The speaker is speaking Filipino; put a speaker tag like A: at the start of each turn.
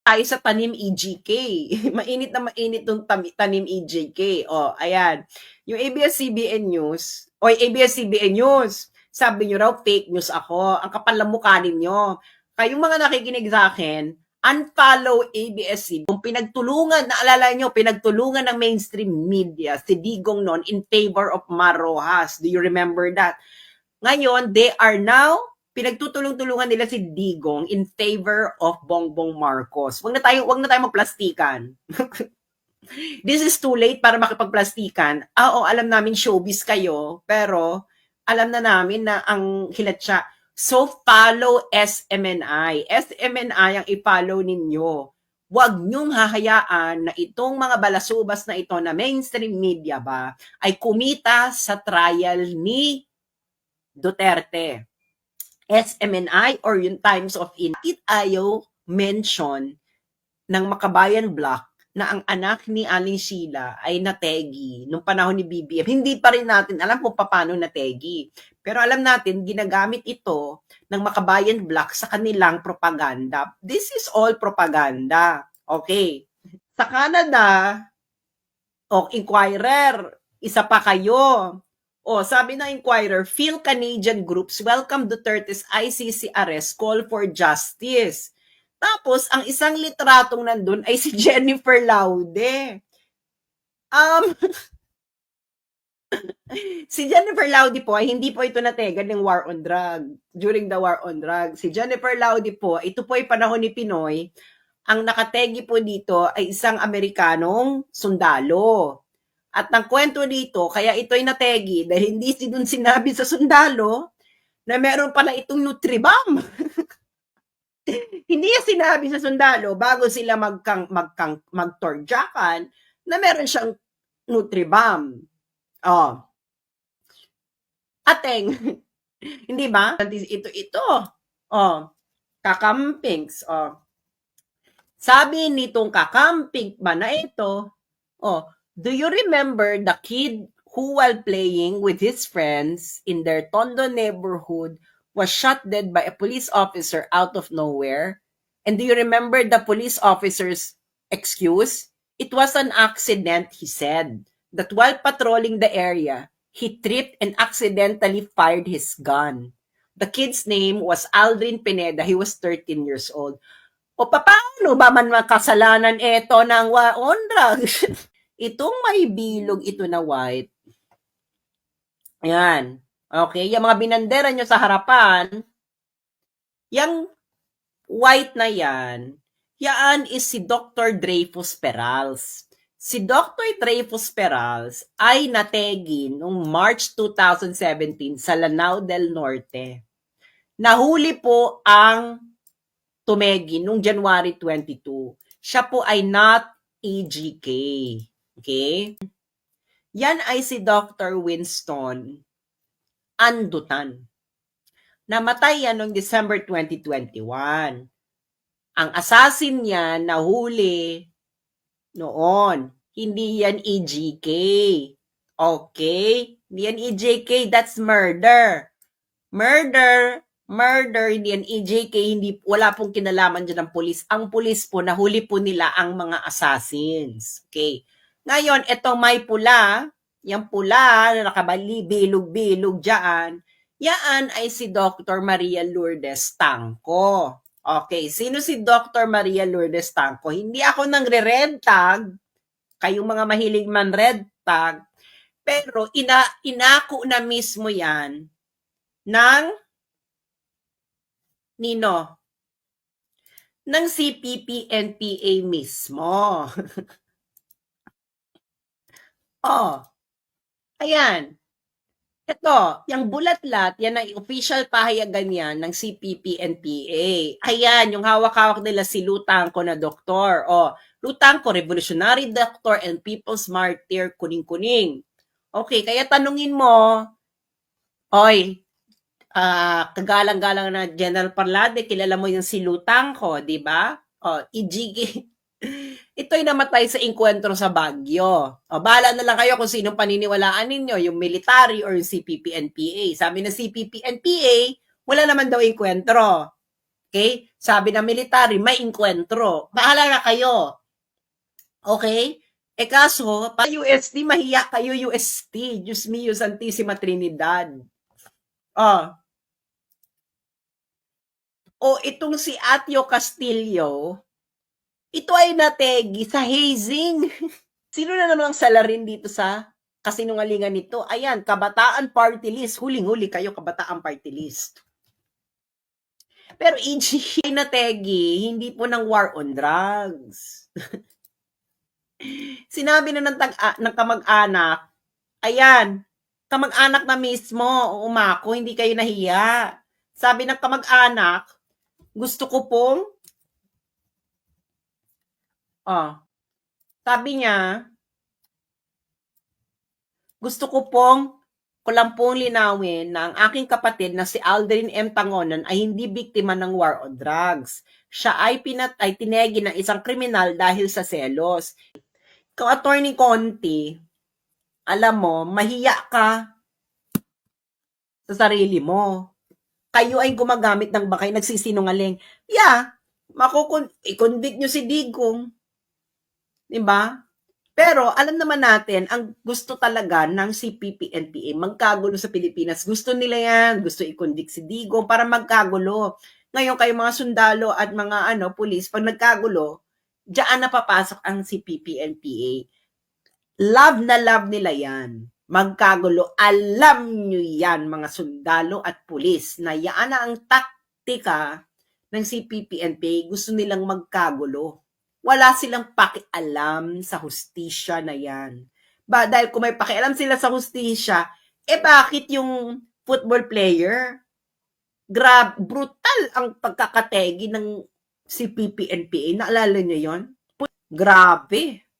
A: tayo sa tanim EGK. Mainit na mainit tong tanim EGK. O, ayan. Yung ABS-CBN News, o ABS-CBN News, sabi nyo raw, fake news ako. Ang kapal ng mukha ninyo. Kayong mga nakikinig sa akin, unfollow ABS-CBN. Kung pinagtulungan, naalala nyo, pinagtulungan ng mainstream media, si Digong noon, in favor of Mar Rojas. Do you remember that? Ngayon, they are now pinagtutulong-tulungan nila si Digong in favor of Bongbong Marcos. Wag na tayo magplastikan. This is too late para makipagplastikan. Oo, alam namin showbiz kayo, pero alam na namin na ang hilat siya. So, follow SMNI. SMNI ang i-follow ninyo. Huwag niyong hahayaan na itong mga balasubas na ito na mainstream media ba ay kumita sa trial ni Duterte. SMNI or yung Times of India, ayaw mention ng Makabayan Block na ang anak ni Aling Sheila ay nategi nung panahon ni BBM. Hindi pa rin natin alam kung paano nategi. Pero alam natin, ginagamit ito ng Makabayan Block sa kanilang propaganda. This is all propaganda. Okay. Sa Canada, Inquirer, isa pa kayo. Sabi ng Inquirer, feel Canadian groups welcome Duterte's ICC arrest, call for justice. Tapos, ang isang litratong nandun ay si Jennifer Laude. Si Jennifer Laude po, ay hindi po ito nategan ng war on drug. During the war on drug. Si Jennifer Laude po, ito po ay panahon ni Pinoy. Ang nakategi po dito ay isang Amerikanong sundalo. At ang kwento dito, kaya ito ay nategi dahil hindi dun sinabi sa sundalo na meron pala itong Nutribam. Hindi niya sinabi sa sundalo bago sila magtorjakan na meron siyang Nutribam. Ateng, hindi ba? Ito. Kakampings. Sabi nitong kakamping ba na ito, do you remember the kid who, while playing with his friends in their Tondo neighborhood, was shot dead by a police officer out of nowhere? And do you remember the police officer's excuse? It was an accident, he said, that while patrolling the area, he tripped and accidentally fired his gun. The kid's name was Aldrin Pineda. He was 13 years old. Paano ba man makasalanan ito ng war on drugs? Itong may bilog ito na white. Ayan. Okay, yung mga binandera nyo sa harapan, yung white na yan is si Dr. Dreyfus Perals. Si Dr. Dreyfus Perals ay nategi noong March 2017 sa Lanao del Norte. Nahuli po ang tumegi noong January 22. Siya po ay not EGK. Okay? Yan ay si Dr. Winston Andutan. Namatay yan noong December 2021. Ang assassin niya nahuli noon. Hindi yan EGK. Okay? Hindi yan EGK. That's murder. Murder, hindi yan EJK, wala pong kinalaman dyan ng pulis. Ang pulis po, nahuli po nila ang mga assassins. Okay. Ngayon, etong may pula, yung pula na nakabali, bilog-bilog dyan, yan ay si Dr. Maria Lourdes Tangco. Okay, sino si Dr. Maria Lourdes Tangco? Hindi ako nang red tag, kayong mga mahilig man red tag, pero inako na mismo yan ng nino? Ng CPP-NPA mismo. Ayan. Ito, yung bulatlat, yan ang official pahayagan yan ng CPP-NPA. Ayan, yung hawak-hawak nila si Lutangco na doktor. Lutangco, revolutionary doctor and people's martyr, kuning-kuning. Okay, kaya tanungin mo, kagalang-galang na General Parlade, kilala mo yung si Lutangco, di ba? EGK. Ito'y namatay sa inkwentro sa Baguio. Bahala na lang kayo kung sinong paniniwalaan ninyo, yung military or yung CPP-NPA. Sabi ng CPP-NPA, wala naman daw inkwentro. Okay? Sabi ng military, may inkwentro. Bahala na kayo. Okay? Kaso, pa UST, mahiya kayo UST. Diyos mio, Santissima Trinidad. Itong si Atio Castillo, ito ay nategi sa hazing. Sino na naman ang salarin dito sa kasinungalingan nito? Ayan, Kabataan Party List. Huling-huli kayo, Kabataan Party List. Pero EG nategi, hindi po ng war on drugs. Sinabi na ng kamag-anak, ayan, kamag-anak na mismo, umako, hindi kayo nahiya. Sabi ng kamag-anak, gusto ko pong, sabi niya, gusto ko lang pong linawin na ang aking kapatid na si Aldrin M. Tangonan ay hindi biktima ng war on drugs. Siya ay tinegi ng isang kriminal dahil sa selos. Kung Attorney Conti, alam mo, mahiya ka sa sarili mo. Kayo ay gumagamit ng bakay, nagsisinungaling. Yeah, i-convict nyo si Digong. Diba? Pero alam naman natin, ang gusto talaga ng CPP-NPA, magkagulo sa Pilipinas. Gusto nila yan, gusto i-convict si Digong para magkagulo. Ngayon kayo mga sundalo at mga pulis, pag nagkagulo, diyan na papasok ang CPP-NPA. Love na love nila yan. Magkagulo. Alam nyo yan, mga sundalo at pulis, na yan na ang taktika ng CPP-NPA. Gusto nilang magkagulo. Wala silang pakialam sa hustisya na yan. Dahil kung may pakialam sila sa hustisya, bakit yung football player, brutal ang pagkakategi ng CPP-NPA. Naalala niyo yon? Grabe.